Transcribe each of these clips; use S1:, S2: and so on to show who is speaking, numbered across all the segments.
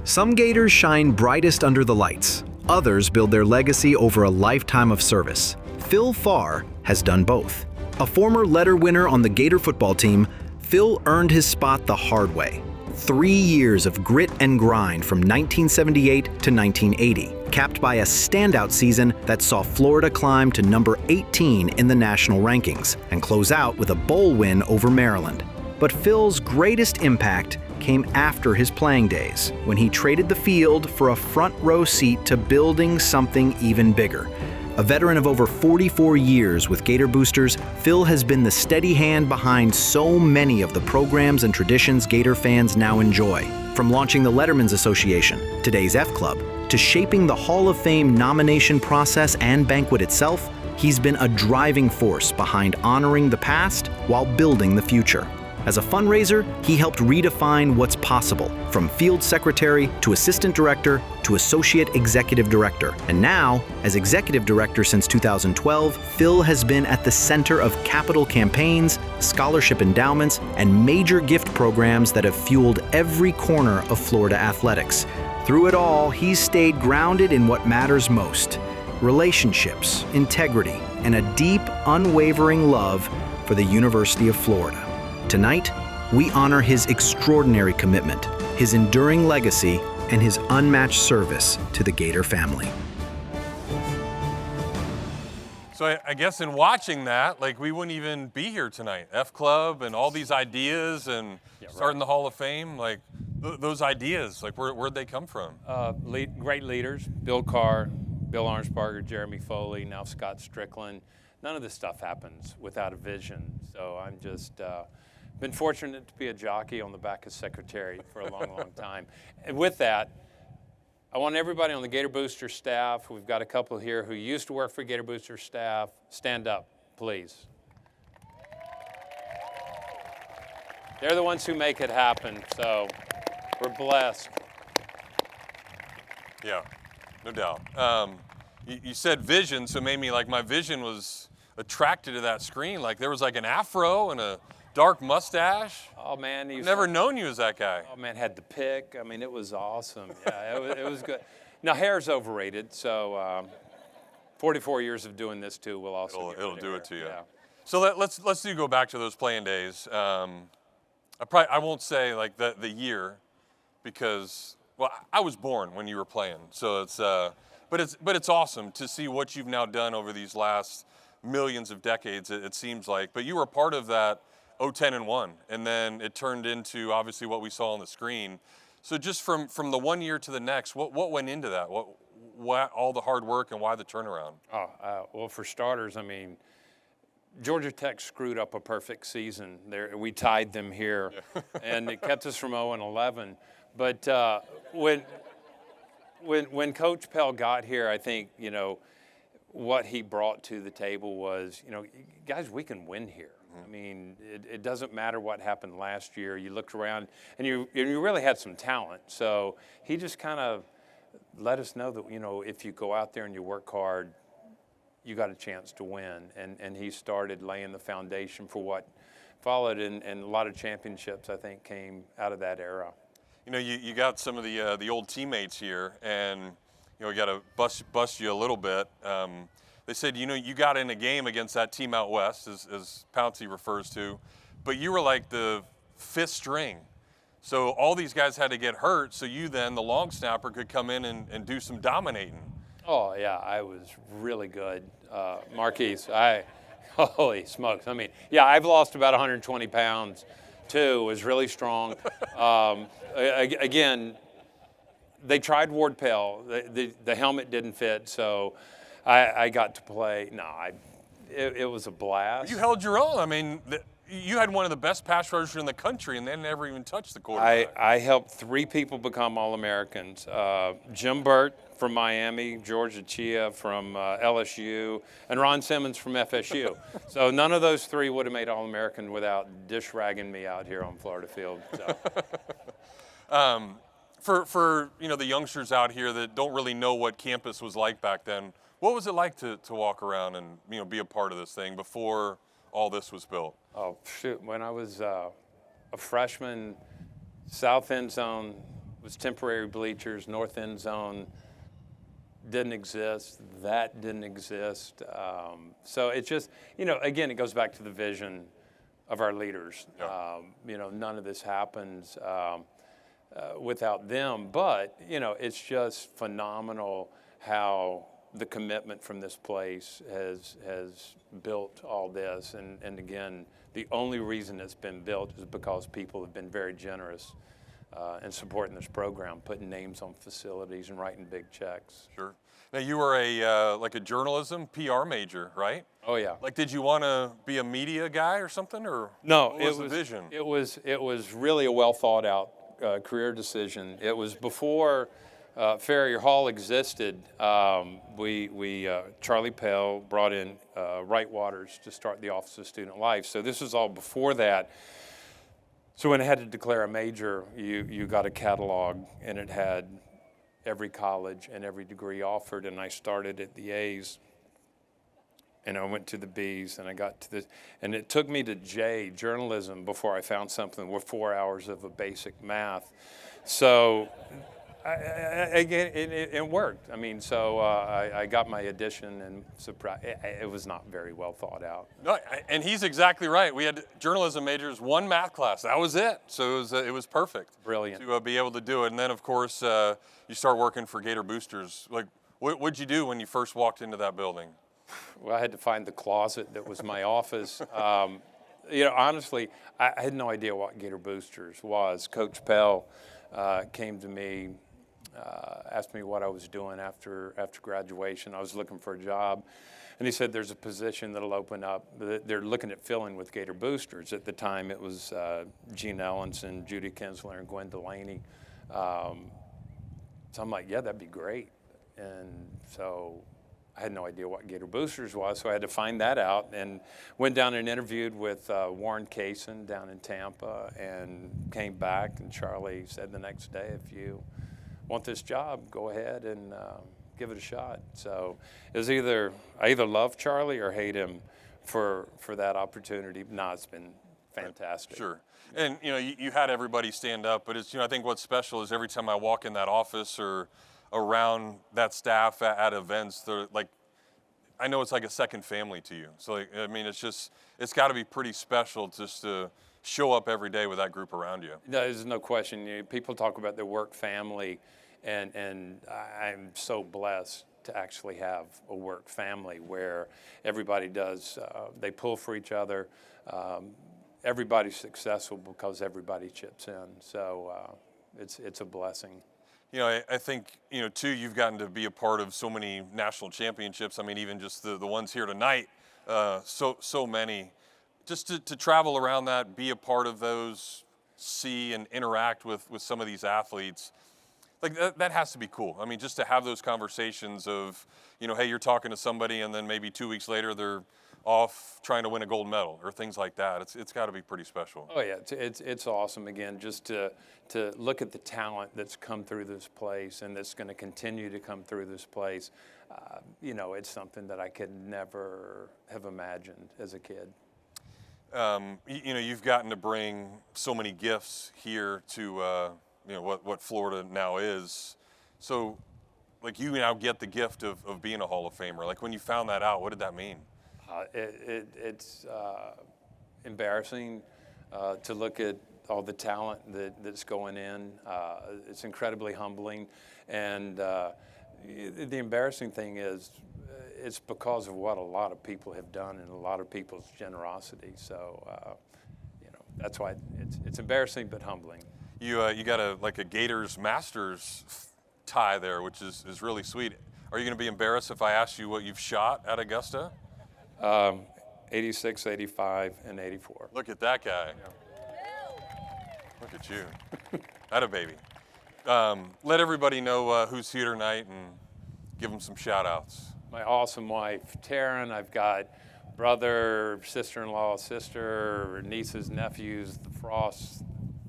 S1: Some Gators shine brightest under the lights. Others build their legacy over a lifetime of service. Phil Pharr has done both. A former letter winner on the Gator football team, Phil earned his spot the hard way. 3 years of grit and grind from 1978 to 1980, capped by a standout season that saw Florida climb to number 18 in the national rankings and close out with a bowl win over Maryland. But Phil's greatest impact came after his playing days, when he traded the field for a front row seat to building something even bigger. A veteran of over 44 years with Gator Boosters, Phil has been the steady hand behind so many of the programs and traditions Gator fans now enjoy. From launching the Lettermen's Association, today's F Club, to shaping the Hall of Fame nomination process and banquet itself, he's been a driving force behind honoring the past while building the future. As a fundraiser, he helped redefine what's possible, from field secretary to assistant director to associate executive director. And now, as executive director since 2012, Phil has been at the center of capital campaigns, scholarship endowments, and major gift programs that have fueled every corner of Florida athletics. Through it all, he's stayed grounded in what matters most: relationships, integrity, and a deep, unwavering love for the University of Florida. Tonight, we honor his extraordinary commitment, his enduring legacy, and his unmatched service to the Gator family.
S2: So I guess in watching that, like, we wouldn't even be here tonight. F Club and all these ideas and starting the Hall of Fame, like those ideas, like where'd they come from?
S3: Great leaders, Bill Carr, Bill Arnsparger, Jeremy Foley, now Scott Strickland. None of this stuff happens without a vision. So I'm just been fortunate to be a jockey on the back of secretary for a long, long time. And with that, I want everybody on the Gator Booster staff, we've got a couple here who used to work for Gator Booster staff, stand up, please. They're the ones who make it happen, so we're blessed.
S2: Yeah, no doubt. You said vision, so it made me, like, my vision was attracted to that screen. Like, there was like an afro and a dark mustache.
S3: Oh man,
S2: I've never known you as that guy.
S3: Oh man, had the pick. I mean, it was awesome. Yeah, it was good. Now hair's overrated, so 44 years of doing this too will also
S2: it'll do
S3: hair.
S2: it to you.
S3: Yeah.
S2: So let's go back to those playing days. I won't say like the year, because I was born when you were playing. So it's but it's awesome to see what you've now done over these last millions of decades. It seems like, but you were part of that 0-10-1, and then it turned into obviously what we saw on the screen. So just from the 1 year to the next, what went into that? What all the hard work and why the turnaround?
S3: Well, for starters, I mean, Georgia Tech screwed up a perfect season. We tied them here, and it kept us from 0-11. But when Coach Pell got here, I think, you know, what he brought to the table was, you know, guys, we can win here. I mean, it doesn't matter what happened last year. You looked around, and you really had some talent. So he just kind of let us know that, you know, if you go out there and you work hard, you got a chance to win. And he started laying the foundation for what followed, and a lot of championships, I think, came out of that era.
S2: You know, you got some of the old teammates here, and, you know, we got to bust you a little bit. They said, you know, you got in a game against that team out west, as Pouncey refers to, but you were like the fifth string. So all these guys had to get hurt, so you then, the long snapper, could come in and do some dominating.
S3: Oh, yeah, I was really good. Marquise, holy smokes. I mean, yeah, I've lost about 120 pounds, too. Was really strong. Again, they tried Ward Pell. The helmet didn't fit, so I got to play. No, it was a blast.
S2: You held your own. I mean, you had one of the best pass rushers in the country, and they never even touched the quarterback.
S3: I helped 3 people become All-Americans. Jim Burt from Miami, George Achia from LSU, and Ron Simmons from FSU. So none of those 3 would have made All-American without dish-ragging me out here on Florida Field. So.
S2: For you know, the youngsters out here that don't really know what campus was like back then, what was it like to walk around and, you know, be a part of this thing before all this was built?
S3: Oh, shoot. When I was a freshman, south end zone was temporary bleachers, north end zone didn't exist, that didn't exist. So it's just, again, it goes back to the vision of our leaders.
S2: Yeah.
S3: None of this happens without them, but, it's just phenomenal how the commitment from this place has built all this. And again, the only reason it's been built is because people have been very generous in supporting this program, putting names on facilities and writing big checks.
S2: Sure. Now you were a journalism PR major, right?
S3: Oh yeah.
S2: Like, did you want to be a media guy or something, or
S3: No,
S2: what was the vision?
S3: It was really a well thought out career decision. It was before Farrier Hall existed. Charlie Pell brought in Wright Waters to start the Office of Student Life. So this was all before that. So when I had to declare a major, you got a catalog, and it had every college and every degree offered, and I started at the A's, and I went to the B's, and I got to the, and it took me to J, journalism, before I found something with 4 hours of a basic math. So again, it worked. I mean, so I got my addition, and it was not very well thought out.
S2: No, and he's exactly right. We had journalism majors, one math class. That was it. So it was perfect.
S3: Brilliant.
S2: To be able to do it. And then, of course, you start working for Gator Boosters. Like, what'd you do when you first walked into that building?
S3: Well, I had to find the closet that was my office. Honestly, I had no idea what Gator Boosters was. Coach Pell came to me, asked me what I was doing after graduation. I was looking for a job, and he said, there's a position that'll open up. They're looking at filling with Gator Boosters. At the time, it was Gene Ellenson, Judy Kinsler, and Gwen Delaney. So I'm like, yeah, that'd be great. And so I had no idea what Gator Boosters was, so I had to find that out, and went down and interviewed with Warren Kaysen down in Tampa, and came back, and Charlie said the next day, if you want this job, go ahead and give it a shot. So it was I either love Charlie or hate him for that opportunity. No, it's been fantastic.
S2: Sure. And, you had everybody stand up, but it's, I think what's special is every time I walk in that office or around that staff at events, they're like, I know it's like a second family to you. So, it's got to be pretty special just to show up every day with that group around you.
S3: No, there's no question. People talk about their work family, and I'm so blessed to actually have a work family where everybody does, they pull for each other. Everybody's successful because everybody chips in. So it's a blessing.
S2: I think, too, you've gotten to be a part of so many national championships. I mean, even just the ones here tonight, so many. Just to travel around that, be a part of those, see and interact with some of these athletes, like that has to be cool. I mean, just to have those conversations of, hey, you're talking to somebody, and then maybe 2 weeks later they're off trying to win a gold medal or things like that. It's got to be pretty special.
S3: Oh yeah, it's awesome. Again, just to look at the talent that's come through this place and that's going to continue to come through this place. It's something that I could never have imagined as a kid.
S2: You've gotten to bring so many gifts here to what Florida now is. So, like, you now get the gift of being a Hall of Famer. Like, when you found that out, what did that mean?
S3: It's embarrassing to look at all the talent that's going in. It's incredibly humbling, and the embarrassing thing is it's because of what a lot of people have done and a lot of people's generosity. So that's why it's embarrassing but humbling.
S2: You got a Gators Masters tie there, which is really sweet. Are you going to be embarrassed if I ask you what you've shot at Augusta?
S3: 86, 85, and 84.
S2: Look at that guy. Look at you. Atta baby. Let everybody know who's here tonight and give them some shout outs.
S3: My awesome wife, Taryn. I've got brother, sister-in-law, sister, nieces, nephews, the Frosts,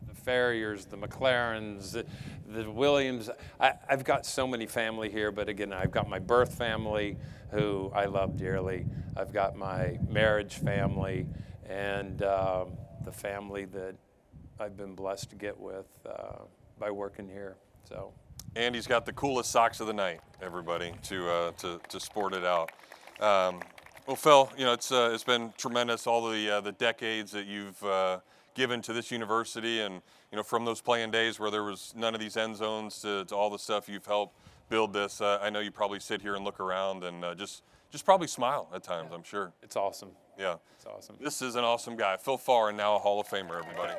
S3: the Farriers, the McLarens, the Williams. I've got so many family here, but again, I've got my birth family, who I love dearly. I've got my marriage family, and the family that I've been blessed to get with. by working here. So.
S2: And he's got the coolest socks of the night, everybody, to sport it out. Well, Phil, you know, it's been tremendous, all the decades that you've given to this university, and you know, from those playing days where there was none of these end zones to all the stuff you've helped build this. I know you probably sit here and look around and just probably smile at times. I'm sure.
S3: It's awesome.
S2: Yeah,
S3: it's awesome.
S2: This is an awesome guy, Phil Pharr, and now a Hall of Famer, everybody.